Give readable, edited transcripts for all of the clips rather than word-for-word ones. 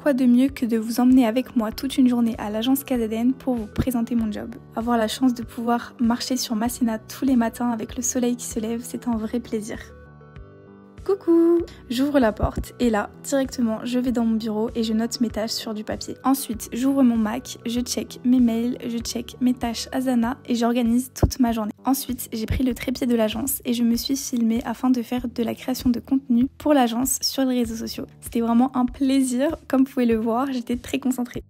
quoi de mieux que de vous emmener avec moi toute une journée à l'agence KZN pour vous présenter mon job. Avoir la chance de pouvoir marcher sur Masséna tous les matins avec le soleil qui se lève, c'est un vrai plaisir. Coucou! J'ouvre la porte et là, directement, je vais dans mon bureau et je note mes tâches sur du papier. Ensuite, j'ouvre mon Mac, je check mes mails, je check mes tâches Asana et j'organise toute ma journée. Ensuite, j'ai pris le trépied de l'agence et je me suis filmée afin de faire de la création de contenu pour l'agence sur les réseaux sociaux. C'était vraiment un plaisir, comme vous pouvez le voir, j'étais très concentrée.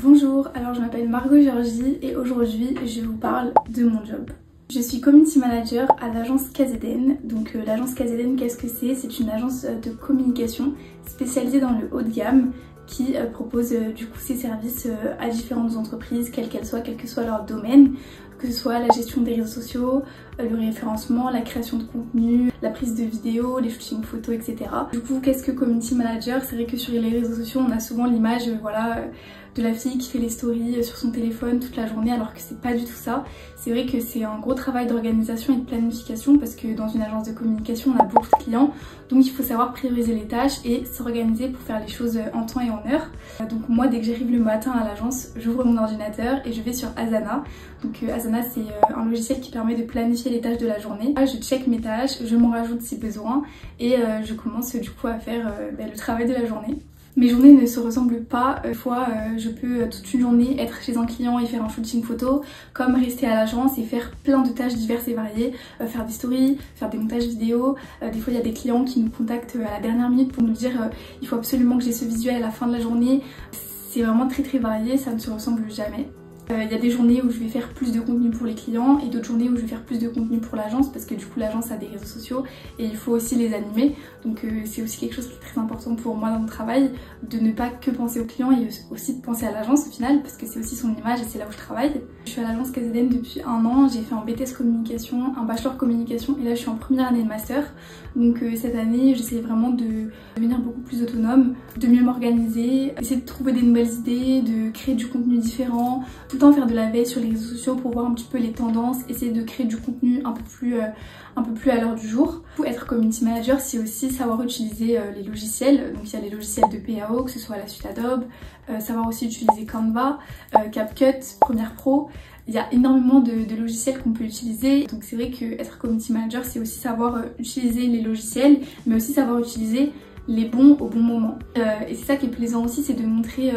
Bonjour, alors je m'appelle Margot Georgie et aujourd'hui, je vous parle de mon job. Je suis community manager à l'agence KZN. Donc l'agence KZN, qu'est-ce que c'est? C'est une agence de communication spécialisée dans le haut de gamme qui propose du coup ses services à différentes entreprises, quelles qu'elles soient, quel que soit leur domaine, que ce soit la gestion des réseaux sociaux, le référencement, la création de contenu, la prise de vidéos, les shootings photos, etc. Du coup, qu'est-ce que community manager? C'est vrai que sur les réseaux sociaux, on a souvent l'image de la fille qui fait les stories sur son téléphone toute la journée, alors que c'est pas du tout ça. C'est vrai que c'est un gros travail d'organisation et de planification parce que dans une agence de communication, on a beaucoup de clients, donc il faut savoir prioriser les tâches et s'organiser pour faire les choses en temps et en heure. Donc moi, dès que j'arrive le matin à l'agence, j'ouvre mon ordinateur et je vais sur Asana. Donc Asana, c'est un logiciel qui permet de planifier les tâches de la journée. Je check mes tâches, je m'en rajoute si besoin et je commence du coup à faire le travail de la journée. Mes journées ne se ressemblent pas. Des fois, je peux toute une journée être chez un client et faire un shooting photo, comme rester à l'agence et faire plein de tâches diverses et variées, faire des stories, faire des montages vidéo. Des fois, il y a des clients qui nous contactent à la dernière minute pour nous dire il faut absolument que j'ai ce visuel à la fin de la journée. C'est vraiment très varié, ça ne se ressemble jamais. Il y a des journées où je vais faire plus de contenu pour les clients et d'autres journées où je vais faire plus de contenu pour l'agence parce que du coup l'agence a des réseaux sociaux et il faut aussi les animer. Donc c'est aussi quelque chose qui est très important pour moi dans mon travail, de ne pas que penser aux clients et aussi de penser à l'agence au final parce que c'est aussi son image et c'est là où je travaille. Je suis à l'agence KZN depuis 1 an, j'ai fait un BTS communication, un bachelor communication et là je suis en première année de master. Donc cette année j'essaie vraiment de devenir beaucoup plus autonome, de mieux m'organiser, essayer de trouver des nouvelles idées, de créer du contenu différent, tout le temps faire de la veille sur les réseaux sociaux pour voir un petit peu les tendances, essayer de créer du contenu un peu plus à l'heure du jour. Pour être community manager, c'est aussi savoir utiliser les logiciels. Donc il y a les logiciels de PAO, que ce soit la suite Adobe, savoir aussi utiliser Canva, CapCut, Premiere Pro. Il y a énormément de logiciels qu'on peut utiliser. Donc c'est vrai que être community manager, c'est aussi savoir utiliser les logiciels, mais aussi savoir utiliser les bons au bon moment. Et c'est ça qui est plaisant aussi, c'est de montrer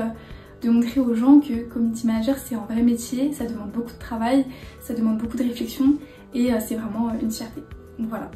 aux gens que community manager c'est un vrai métier, ça demande beaucoup de travail, ça demande beaucoup de réflexion et c'est vraiment une fierté. Donc voilà.